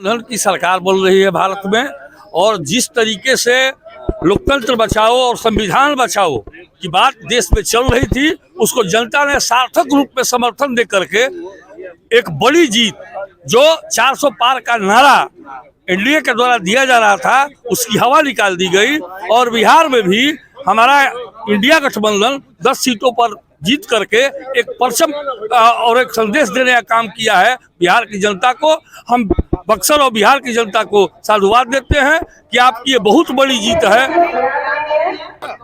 गठबंधन की सरकार बन रही है भारत में, और जिस तरीके से लोकतंत्र बचाओ और संविधान बचाओ की बात देश में चल रही थी, उसको जनता ने सार्थक रूप में समर्थन दे करके एक बड़ी जीत, जो 400 पार का नारा एनडीए के द्वारा दिया जा रहा था, उसकी हवा निकाल दी गई। और बिहार में भी हमारा इंडिया गठबंधन 10 सीटों पर जीत करके एक परचम और एक संदेश देने का काम किया है बिहार की जनता को। हम बक्सर और बिहार की जनता को साधुवाद देते हैं कि आपकी ये बहुत बड़ी जीत है।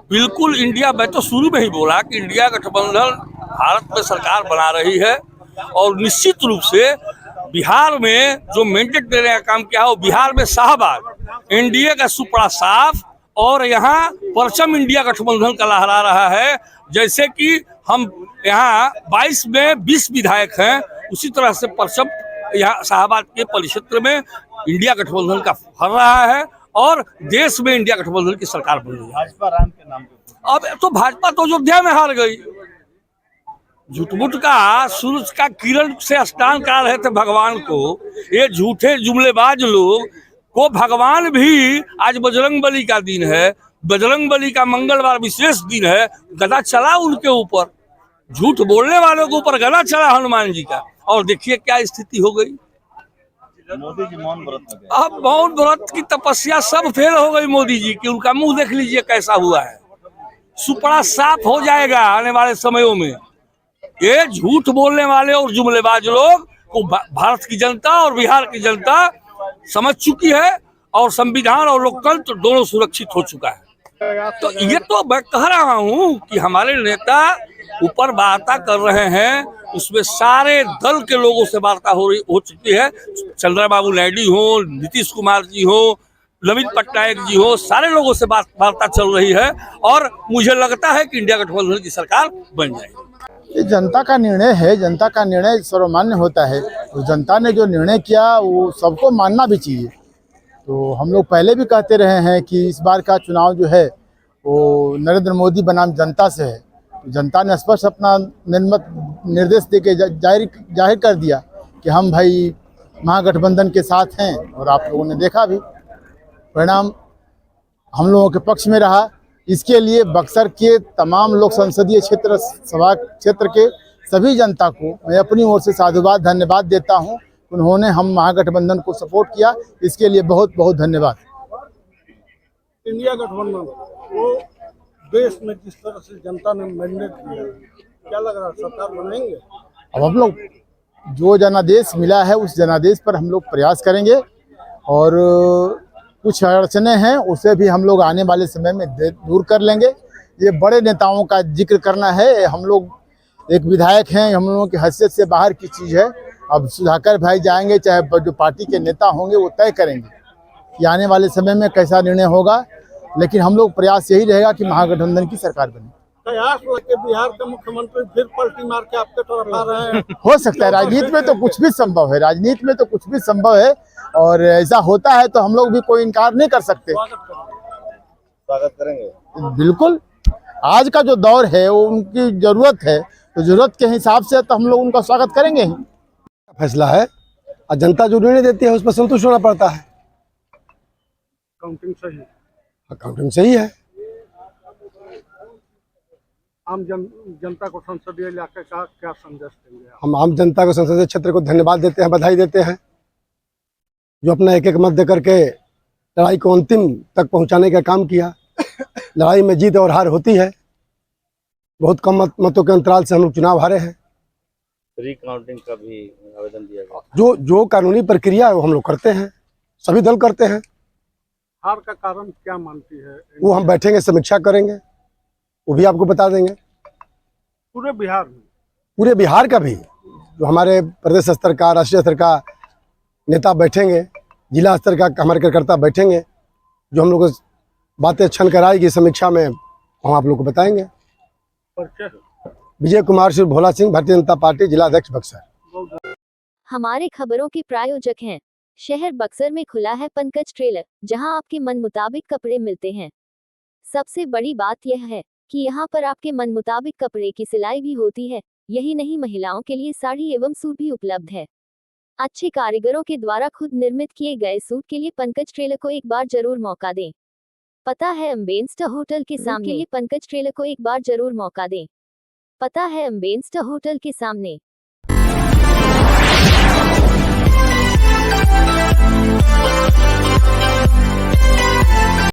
बिल्कुल इंडिया, मैं तो शुरू में ही बोला कि इंडिया गठबंधन भारत में सरकार बना रही है, और निश्चित रूप से बिहार में जो मैंडेट देने का काम किया है वो बिहार में शाहबाद एनडीए का सुपड़ा साफ, और यहाँ परचम इंडिया गठबंधन का लहरा रहा है। जैसे कि हम यहाँ 22 में 20 विधायक हैं, उसी तरह से परचम यहाँ शाहबाद के परिक्षेत्र में इंडिया गठबंधन का फर रहा है, और देश में इंडिया गठबंधन की सरकार बन रही है। भाजपा राम के नाम पे अब तो भाजपा तो अयोध्या में हार गई। झूठ का सूरज का किरण से स्नान करा रहे थे भगवान को, ये झूठे जुमलेबाज लोग को भगवान भी, आज बजरंग बली का दिन है, बजरंग बली का मंगलवार विशेष दिन है, गदा चला उनके ऊपर, झूठ बोलने वालों के ऊपर गदा चला हनुमान जी का, और देखिए क्या स्थिति हो गई। मोदी जी मौन व्रत में गए। अब मौन व्रत की तपस्या सब फेल हो गई मोदी जी की, उनका मुंह देख लीजिए कैसा हुआ है। सुपड़ा साफ हो जाएगा आने वाले समयों में। ये झूठ बोलने वाले और जुमलेबाज लोग को भारत की जनता और बिहार की जनता समझ चुकी है, और संविधान और लोकतंत्र दोनों सुरक्षित हो चुका है। तो ये तो मैं कह रहा हूँ कि हमारे नेता ऊपर वार्ता कर रहे हैं, उसमें सारे दल के लोगों से वार्ता हो चुकी है। चंद्रबाबू नायडू हो, नीतीश कुमार जी हो, नवीन पटनायक जी हो, सारे लोगों से वार्ता चल रही है, और मुझे लगता है कि इंडिया गठबंधन की सरकार बन जाएगी। ये जनता का निर्णय है, जनता का निर्णय सर्वमान्य होता है। तो जनता ने जो निर्णय किया वो सबको मानना भी चाहिए। तो हम लोग पहले भी कहते रहे हैं कि इस बार का चुनाव जो है वो नरेंद्र मोदी बनाम जनता से है। तो जनता ने स्पष्ट अपना निर्देश देके जाहिर कर दिया कि हम भाई महागठबंधन के साथ हैं, और आप लोगों ने देखा भी परिणाम हम लोगों के पक्ष में रहा। इसके लिए बक्सर के तमाम लोग संसदीय क्षेत्र सभा क्षेत्र के सभी जनता को मैं अपनी ओर से साधुवाद धन्यवाद देता हूं। उन्होंने हम महागठबंधन को सपोर्ट किया, इसके लिए बहुत बहुत धन्यवाद। इंडिया गठबंधन वो देश में जिस तरह से जनता ने मैंडेट दिया, क्या लग रहा है सरकार बनाएंगे? अब हम लोग जो जनादेश मिला है उस जनादेश पर हम लोग प्रयास करेंगे, और कुछ अड़चने हैं उसे भी हम लोग आने वाले समय में दूर कर लेंगे। ये बड़े नेताओं का जिक्र करना है, हम लोग एक विधायक हैं, हम लोगों की हैसियत से बाहर की चीज़ है। अब सुधाकर भाई जाएंगे, चाहे जो पार्टी के नेता होंगे वो तय करेंगे कि आने वाले समय में कैसा निर्णय होगा, लेकिन हम लोग प्रयास यही रहेगा कि महागठबंधन की सरकार बने। प्रयास लेके बिहार के मुख्यमंत्री फिर पलटी मार के आपके तरफ आ रहे हैं। हो सकता है, राजनीति में तो कुछ भी संभव है, राजनीति में तो कुछ भी संभव है, और ऐसा होता है तो हम लोग भी कोई इनकार नहीं कर सकते। स्वागत करेंगे बिल्कुल, आज का जो दौर है वो उनकी जरूरत है, तो जरूरत के हिसाब से तो हम लोग उनका स्वागत करेंगे ही। फैसला है, और जनता जो निर्णय देती है उस पर संतुष्ट होना पड़ता है। काउंटिंग सही, काउंटिंग सही है। आम जनता को संसदीय इलाके का क्या संदेश देंगे? हम आम जनता को, संसदीय क्षेत्र को धन्यवाद देते हैं, बधाई देते हैं, जो अपना एक एक मत दे करके लड़ाई को अंतिम तक पहुंचाने का काम किया। लड़ाई में जीत और हार होती है, बहुत कम मतों के अंतराल से हम लोग चुनाव हारे हैं। रिकाउंटिंग का भी आवेदन दिया गया। जो कानूनी प्रक्रिया है वो हम लोग करते हैं, सभी दल करते हैं। हार का कारण क्या मानती है? वो हम बैठेंगे, समीक्षा करेंगे, वो भी आपको बता देंगे। पूरे बिहार में, पूरे बिहार का भी, जो हमारे प्रदेश स्तर का, राष्ट्रीय स्तर का नेता बैठेंगे, जिला स्तर का हमारे कार्यकर्ता बैठेंगे, जो हम लोग को बातें छन कर आएगी समीक्षा में, हम आप लोग को बताएंगे। विजय कुमार सिंह भोला सिंह, भारतीय जनता पार्टी, जिला अध्यक्ष बक्सर। हमारे खबरों के प्रायोजक हैं शहर बक्सर में खुला है पंकज टेलर, जहां आपके मन मुताबिक कपड़े मिलते हैं। सबसे बड़ी बात यह है कि यहां पर आपके मन मुताबिक कपड़े की सिलाई भी होती है। यही नहीं, महिलाओं के लिए साड़ी एवं सूट भी उपलब्ध है। अच्छे कारीगरों के द्वारा खुद निर्मित किए गए सूट के लिए पंकज ट्रेलर को एक बार जरूर मौका दें। पता है अम्बेन्स्टर होटल के सामने, पंकज ट्रेलर को एक बार जरूर मौका दें। पता है अम्बेन्स्टर होटल के सामने।